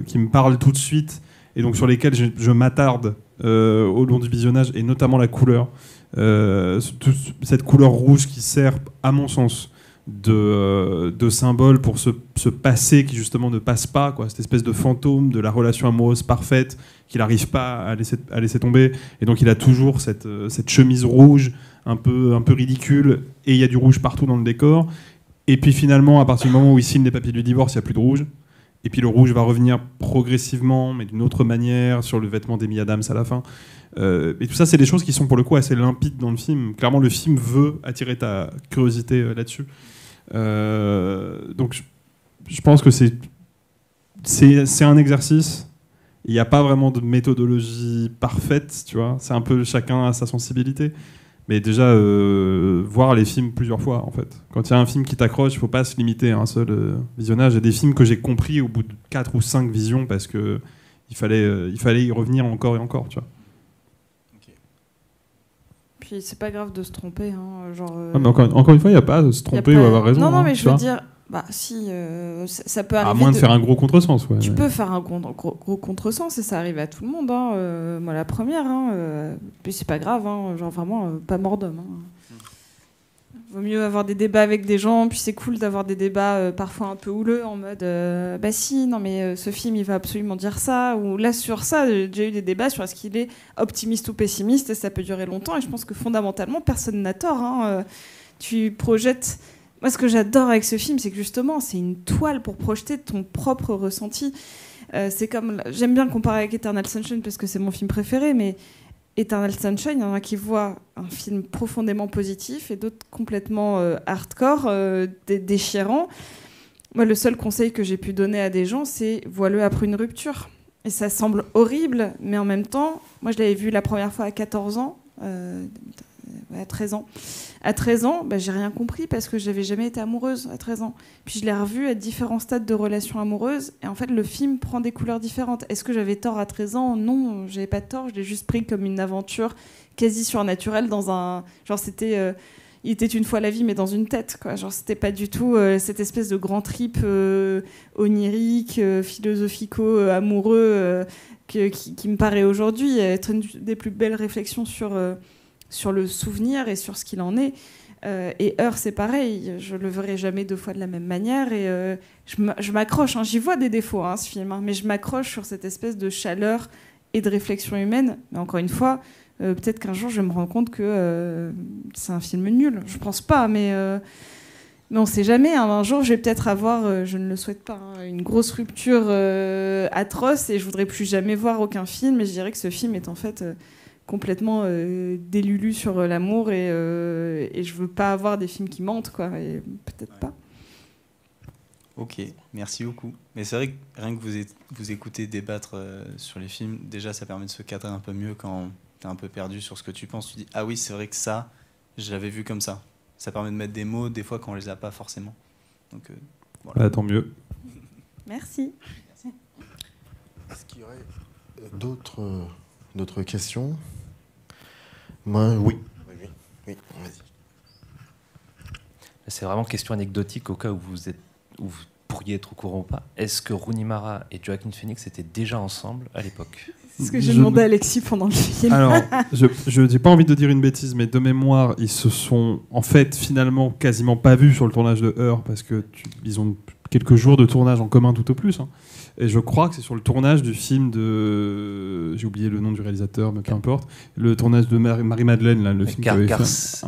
Qui me parlent tout de suite et donc sur lesquels je m'attarde au long du visionnage, et notamment la couleur. Cette couleur rouge qui sert, à mon sens, de symbole pour ce passé qui justement ne passe pas, quoi, cette espèce de fantôme de la relation amoureuse parfaite qu'il n'arrive pas à laisser tomber, et donc il a toujours cette chemise rouge un peu ridicule, et il y a du rouge partout dans le décor, et puis finalement à partir du moment où il signe les papiers du divorce, il n'y a plus de rouge, et puis le rouge va revenir progressivement mais d'une autre manière sur le vêtement d'Amy Adams à la fin. Et tout ça, c'est des choses qui sont pour le coup assez limpides dans le film. Clairement, le film veut attirer ta curiosité là-dessus. Donc je pense que c'est un exercice. Il n'y a pas vraiment de méthodologie parfaite, tu vois. C'est un peu chacun à sa sensibilité. Mais déjà, voir les films plusieurs fois, en fait. Quand il y a un film qui t'accroche, il ne faut pas se limiter à un seul visionnage. Il y a des films que j'ai compris au bout de 4 ou 5 visions parce qu'il fallait y revenir encore et encore, tu vois. Puis c'est pas grave de se tromper. Hein, genre, mais encore une fois, il n'y a pas à se tromper ou avoir raison. Non, mais hein, je veux dire, bah si, ça peut arriver. À moins de faire un gros contresens, ouais. Tu peux faire un gros contresens, et ça arrive à tout le monde. Hein, moi, la première. Hein, puis c'est pas grave, hein, genre vraiment pas mort d'homme. Hein. Vaut mieux avoir des débats avec des gens, puis c'est cool d'avoir des débats parfois un peu houleux, en mode bah si, non mais ce film il va absolument dire ça, ou là sur ça, j'ai déjà eu des débats sur est-ce qu'il est optimiste ou pessimiste, et ça peut durer longtemps, et je pense que fondamentalement personne n'a tort. Hein. Tu projettes. Moi, ce que j'adore avec ce film, c'est que justement, c'est une toile pour projeter ton propre ressenti. C'est comme, j'aime bien le comparer avec Eternal Sunshine parce que c'est mon film préféré, mais Eternal Sunshine, il y en a qui voient un film profondément positif et d'autres complètement hardcore, déchirant. Moi, le seul conseil que j'ai pu donner à des gens, c'est vois-le après une rupture. Et ça semble horrible, mais en même temps, moi, je l'avais vu la première fois à 14 ans, à 13 ans. À 13 ans, bah, j'ai rien compris parce que j'avais jamais été amoureuse à 13 ans. Puis je l'ai revu à différents stades de relations amoureuses, et en fait le film prend des couleurs différentes. Est-ce que j'avais tort à 13 ans? Non, j'avais pas tort, je l'ai juste pris comme une aventure quasi surnaturelle dans un... Genre c'était... il était une fois la vie, mais dans une tête, quoi. Genre c'était pas du tout cette espèce de grand trip onirique, philosophico-amoureux qui me paraît aujourd'hui être une des plus belles réflexions sur le souvenir et sur ce qu'il en est. Et Heure, c'est pareil, je le verrai jamais deux fois de la même manière, et je m'accroche, hein. J'y vois des défauts, hein, ce film, hein, mais je m'accroche sur cette espèce de chaleur et de réflexion humaine. Mais encore une fois, peut-être qu'un jour je vais me rendre compte que c'est un film nul, je pense pas, mais on sait jamais, hein. Un jour je vais peut-être avoir, je ne le souhaite pas, hein, une grosse rupture atroce, et je voudrais plus jamais voir aucun film, et je dirais que ce film est en fait complètement délulu sur l'amour, et je veux pas avoir des films qui mentent, quoi, et peut-être pas. Ok, merci beaucoup. Mais c'est vrai que rien que vous écoutez débattre sur les films, déjà ça permet de se cadrer un peu mieux quand t'es un peu perdu sur ce que tu penses. Tu dis ah oui, c'est vrai que ça, je l'avais vu comme ça. Ça permet de mettre des mots des fois quand on les a pas forcément. Donc Voilà. Tant mieux. Merci. Est-ce qu'il y aurait d'autres questions? Moi, oui. Oui, vas-y. C'est vraiment question anecdotique au cas où vous pourriez être au courant ou pas. Est-ce que Rooney Mara et Joaquin Phoenix étaient déjà ensemble à l'époque? C'est ce que j'ai demandé à Alexis pendant le film. Alors, je n'ai pas envie de dire une bêtise, mais de mémoire, ils se sont en fait finalement quasiment pas vus sur le tournage de Her parce que ils ont quelques jours de tournage en commun tout au plus. Hein. Et je crois que c'est sur le tournage du film de... J'ai oublié le nom du réalisateur, mais peu importe. Le tournage de Marie-Madeleine, là, le film Garth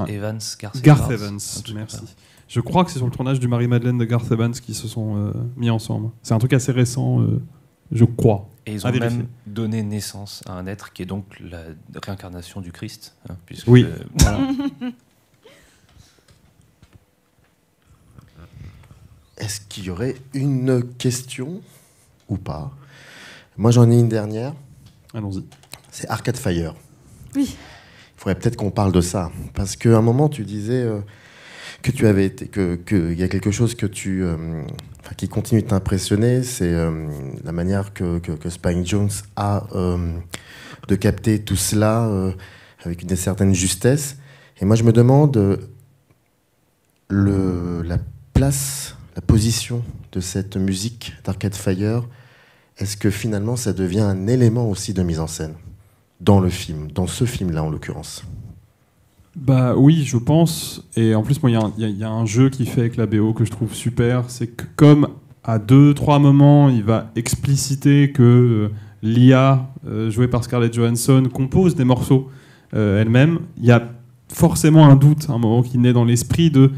Evans. Garth Evans, merci. Je crois que c'est sur le tournage du Marie-Madeleine de Garth Evans qui se sont mis ensemble. C'est un truc assez récent, je crois. Et ils ont même donné naissance à un être qui est donc la réincarnation du Christ. Hein, puisque, oui. Voilà. Est-ce qu'il y aurait une question ou pas? Moi, j'en ai une dernière. Allons-y. C'est Arcade Fire. Oui. Il faudrait peut-être qu'on parle de ça. Parce qu'à un moment, tu disais que tu avais été, qu'il y a quelque chose que qui continue de t'impressionner, c'est la manière que Spike Jonze a de capter tout cela avec une certaine justesse. Et moi, je me demande la place, la position de cette musique d'Arcade Fire. Est-ce que finalement, ça devient un élément aussi de mise en scène dans le film, dans ce film-là en l'occurrence? Bah oui, je pense. Et en plus, moi, il y a un jeu qui fait avec la BO que je trouve super. C'est que comme à 2-3 moments, il va expliciter que l'IA, jouée par Scarlett Johansson, compose des morceaux elle-même, il y a forcément un doute, un moment qui naît dans l'esprit de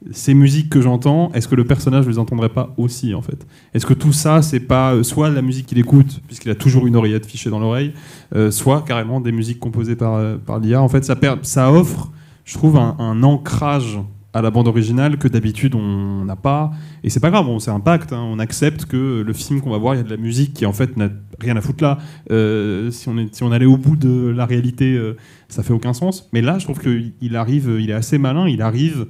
ces musiques que j'entends, est-ce que le personnage ne les entendrait pas aussi, en fait? Est-ce que tout ça, c'est pas soit la musique qu'il écoute, puisqu'il a toujours une oreillette fichée dans l'oreille, soit carrément des musiques composées par l'IA? En fait, ça offre, je trouve, un ancrage à la bande originale que d'habitude on n'a pas. Et c'est pas grave, c'est un pacte, hein, on accepte que le film qu'on va voir, il y a de la musique qui en fait n'a rien à foutre là. Si on allait au bout de la réalité, ça fait aucun sens. Mais là, je trouve qu'il arrive, il est assez malin, il arrive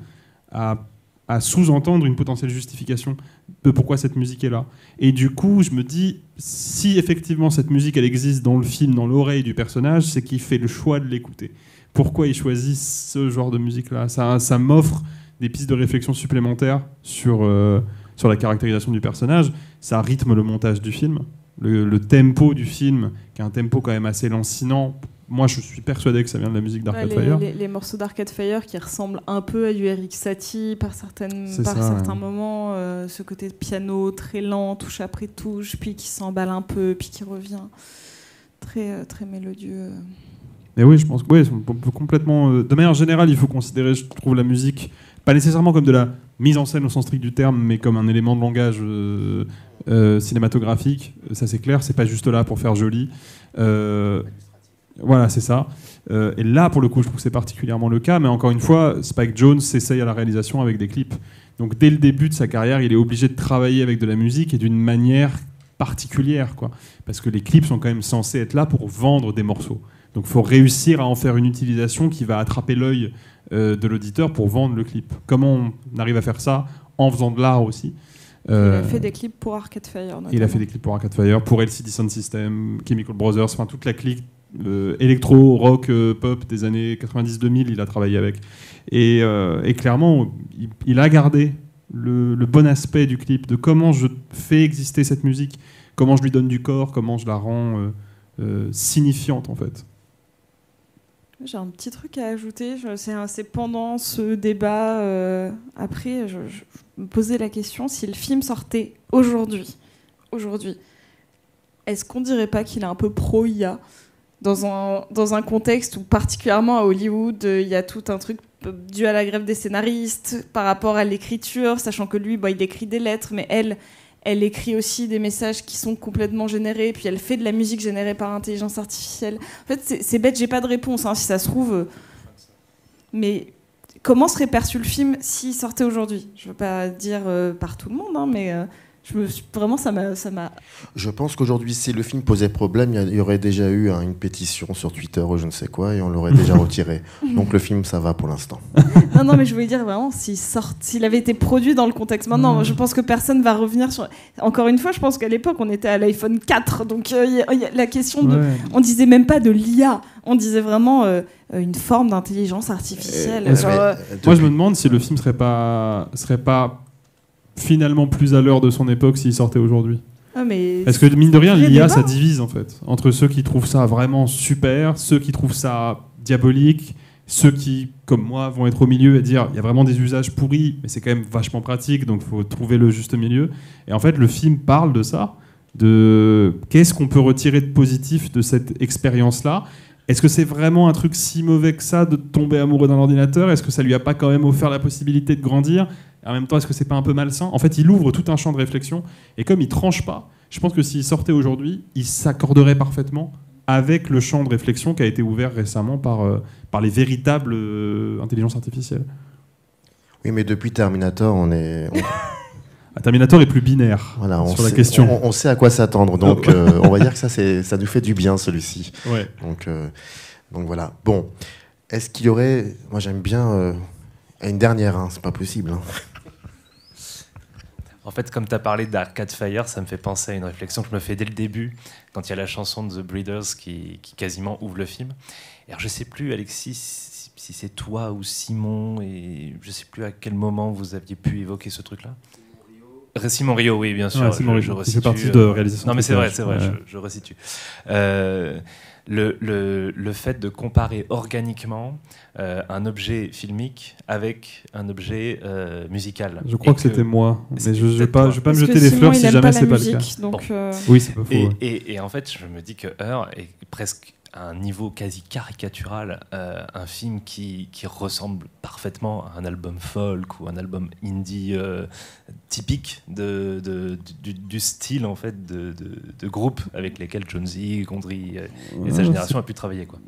à sous-entendre une potentielle justification de pourquoi cette musique est là. Et du coup, je me dis, si effectivement cette musique, elle existe dans le film, dans l'oreille du personnage, c'est qu'il fait le choix de l'écouter. Pourquoi il choisit ce genre de musique-là? Ça m'offre des pistes de réflexion supplémentaires sur la caractérisation du personnage. Ça rythme le montage du film. Le tempo du film, qui est un tempo quand même assez lancinant. Moi, je suis persuadé que ça vient de la musique d'Arcade Fire. Les morceaux d'Arcade Fire qui ressemblent un peu à du Eric Satie par certains moments. Ce côté piano très lent, touche après touche, puis qui s'emballe un peu, puis qui revient. Très, très mélodieux. Mais oui, je pense que on peut complètement... de manière générale, il faut considérer, je trouve, la musique, pas nécessairement comme de la mise en scène au sens strict du terme, mais comme un élément de langage cinématographique. Ça, c'est clair, c'est pas juste là pour faire joli. Voilà, c'est ça. Et là, pour le coup, je trouve que c'est particulièrement le cas. Mais encore une fois, Spike Jonze s'essaye à la réalisation avec des clips. Donc, dès le début de sa carrière, il est obligé de travailler avec de la musique et d'une manière particulière, quoi. Parce que les clips sont quand même censés être là pour vendre des morceaux. Donc, il faut réussir à en faire une utilisation qui va attraper l'œil de l'auditeur pour vendre le clip. Comment on arrive à faire ça en faisant de l'art aussi? Il a fait des clips pour Arcade Fire, notamment. Il a fait des clips pour Arcade Fire, pour LCD Sound System, Chemical Brothers, enfin toute la clique électro, rock, pop des années 90-2000, il a travaillé avec. Et clairement, il a gardé le bon aspect du clip, de comment je fais exister cette musique, comment je lui donne du corps, comment je la rends signifiante, en fait. J'ai un petit truc à ajouter. C'est pendant ce débat, après, je me posais la question, si le film sortait aujourd'hui, est-ce qu'on dirait pas qu'il est un peu pro-IA dans un contexte où, particulièrement à Hollywood, il y a tout un truc dû à la grève des scénaristes par rapport à l'écriture, sachant que lui, il écrit des lettres, mais elle écrit aussi des messages qui sont complètement générés, puis elle fait de la musique générée par intelligence artificielle. En fait, c'est bête, j'ai pas de réponse, hein, si ça se trouve. Mais comment serait perçu le film s'il sortait aujourd'hui? Je veux pas dire par tout le monde, hein, mais Vraiment, ça m'a. Je pense qu'aujourd'hui, si le film posait problème, il y aurait déjà eu une pétition sur Twitter ou je ne sais quoi, et on l'aurait déjà retiré. Donc le film, ça va pour l'instant. Non, mais je voulais dire vraiment, s'il avait été produit dans le contexte maintenant, je pense que personne va revenir sur. Encore une fois, je pense qu'à l'époque, on était à l'iPhone 4, donc y a la question de. Ouais. On disait même pas de l'IA, on disait vraiment une forme d'intelligence artificielle. Moi, je me demande si le film serait pas finalement plus à l'heure de son époque s'il sortait aujourd'hui. Parce que mine de rien, l'IA, ça divise en fait. Entre ceux qui trouvent ça vraiment super, ceux qui trouvent ça diabolique, ceux qui, comme moi, vont être au milieu et dire il y a vraiment des usages pourris, mais c'est quand même vachement pratique, donc il faut trouver le juste milieu. Et en fait, le film parle de ça, de qu'est-ce qu'on peut retirer de positif de cette expérience-là. Est-ce que c'est vraiment un truc si mauvais que ça de tomber amoureux d'un ordinateur ? Est-ce que ça lui a pas quand même offert la possibilité de grandir ? Et en même temps, est-ce que c'est pas un peu malsain ? En fait, il ouvre tout un champ de réflexion, et comme il tranche pas, je pense que s'il sortait aujourd'hui, il s'accorderait parfaitement avec le champ de réflexion qui a été ouvert récemment par les véritables intelligences artificielles. Oui, mais depuis Terminator, Terminator est plus binaire sur la question. On sait à quoi s'attendre, donc on va dire que ça nous fait du bien, celui-ci. Ouais. Donc voilà. Bon, est-ce qu'il y aurait... Moi, j'aime bien... une dernière, c'est pas possible. En fait, comme tu as parlé d'Arcade Fire, ça me fait penser à une réflexion que je me fais dès le début, quand il y a la chanson de The Breeders qui quasiment ouvre le film. Alors, je sais plus, Alexis, si c'est toi ou Simon, et je sais plus à quel moment vous aviez pu évoquer ce truc-là. Simon Rio, oui, bien sûr. Ouais, Simon Rio, je fait partie de réalisation. Non, mais c'est vrai, je resitue. Le fait de comparer organiquement un objet filmique avec un objet musical. Je crois que c'était moi, mais je ne vais pas me jeter des fleurs si jamais c'est pas le cas. Donc oui, c'est pas faux. Et en fait, je me dis que Her est presque à un niveau quasi caricatural, un film qui ressemble parfaitement à un album folk ou un album indie typique du style en fait de groupe avec lesquels Jonesy, Gondry et sa génération a pu travailler, quoi.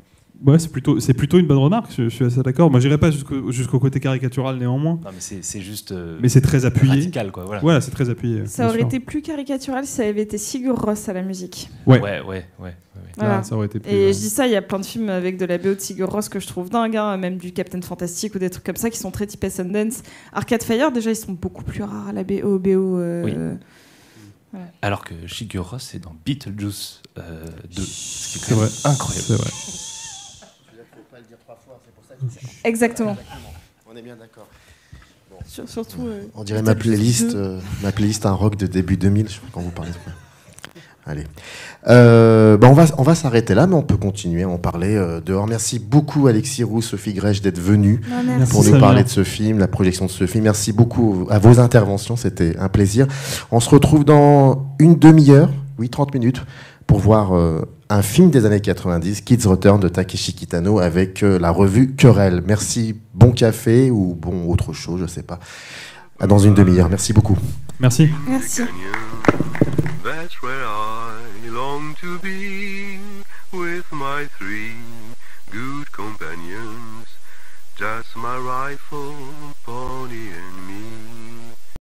Ouais, c'est plutôt une bonne remarque, je suis assez d'accord. Moi, j'irai pas jusqu'au côté caricatural néanmoins. Non, mais c'est juste. Mais c'est très appuyé. Radical, quoi. Voilà. Ouais, c'est très appuyé. Ça aurait été plus caricatural si ça avait été Sigur Rós à la musique. Ouais. Voilà. Là, ça aurait été plus, et je dis ça, il y a plein de films avec de la BO de Sigur Rós que je trouve dingue, même du Captain Fantastic ou des trucs comme ça qui sont très typés Sundance. Arcade Fire, déjà, ils sont beaucoup plus rares à la BO. Oui. Voilà. Alors que Sigur Rós, c'est dans Beetlejuice 2. Ce qui est vrai. Incroyable. C'est vrai. Exactement. On est bien d'accord. Bon. Surtout. On dirait ma playlist un rock de début 2000, je crois, quand vous parlez de quoi. Allez. On va s'arrêter là, mais on peut continuer à en parler dehors. Merci beaucoup Alexis Roux, Sophie Grèche d'être venus pour nous parler de ce film, la projection de ce film. Merci beaucoup à vos interventions, c'était un plaisir. On se retrouve dans une demi-heure, 30 minutes, pour voir un film des années 90, Kids Return de Takeshi Kitano, avec la revue Querelle. Merci, bon café ou bon autre chose, je sais pas. À dans une demi-heure. Merci beaucoup. Merci. Merci. That's where I long to be, with my 3 good companions, just my rifle, pony and me.